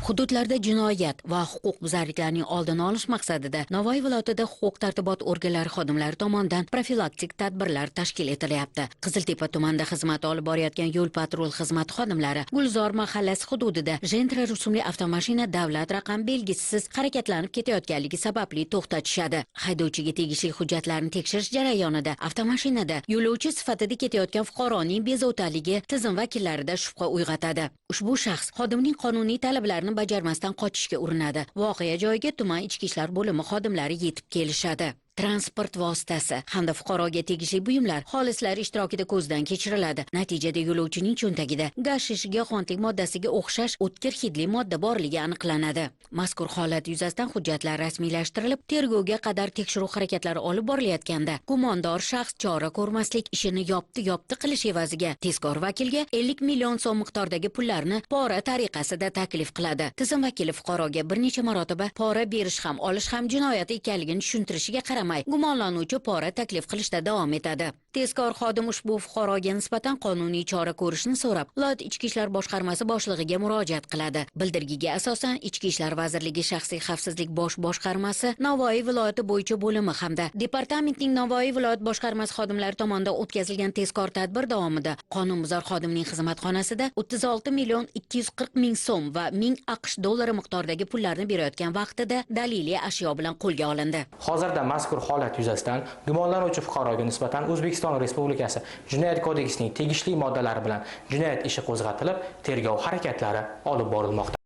Hududlarda jinoyat va huquqbuzarliklarning oldini olish maqsadida Navoiy viloyatida huquq-tartibot organlari xodimlari tomonidan profilaktik tadbirlar tashkil etilyapti. Qiziltepa tumanida xizmat olib borayotgan yo'l-patrul xizmati xodimlari Gulzor mahallasi hududida Gentra rusumli avtomashina davlat raqam belgisisiz harakatlanib ketayotganligi sababli to'xtatishadi. Haydovchiga tegishli hujjatlarni tekshirish jarayonida avtomashinada yo'lovchi sifatida ketayotgan fuqaroning bezovtaligi tizim vakillarida shubha uyg'otadi. Ushbu shaxs xodimning qonuniy talablarini bajarmasdan qochishga urinadi. Voqea joyiga tuman ichki ishlar bo'limi xodimlari yetib kelishadi. Transport vositasi hamda fuqaroga tegishli buyumlar xolislar ishtirokida ko'zdan kechiriladi. Natijada yo'lovchining cho'ntagida gashish giyohvandlik moddasiga o'xshash o'tkir hidli modda borligi aniqlanadi. Mazkur holat yuzasidan hujjatlar rasmiylashtirilib, tergovga qadar tekshiruv harakatlari olib borilayotganda gumondor shaxs chora ko'rmaslik ishini yopti qilish evaziga tezkor vakilga 50 million so'm miqdordagi pullarni pora tariqasida taklif qiladi. Tizim vakili fuqaroga bir necha marotaba pora berish ham olish ham jinoyat ekanligini tushuntirishiga gumonlanuvchi pora taklif qilishda davom etadi. Tezkor xodim ushbu fuqaroga nisbatan qonuniy chora ko'rishni so'rab, viloyat ichki ishlar boshqarmasi boshlig'iga murojaat qiladi. Bildirgiga asosan Ichki ishlar vazirligi shaxsiy xavfsizlik bosh boshqarmasi Navoiy viloyati bo'yicha bo'limi hamda departamentning Navoiy viloyat boshqarmasi xodimlari tomonidan o'tkazilgan tezkor tadbir davomida qonunbuzar xodimning xizmatxonasida 36 million 240 ming so'm va 1000 AQSh dollari miqdoridagi pullarni berayotgan vaqtida daliliy ashyo bilan qo'lga olindi. Hozirda mazkur holat yuzasidan gumonlanuvchi fuqaroga nisbatan O'zbekiston Respublikasi Jinoyat kodeksining tegishli moddalari bilan jinoyat ishi qo'zg'atilib, tergov harakatlari olib borilmoqda.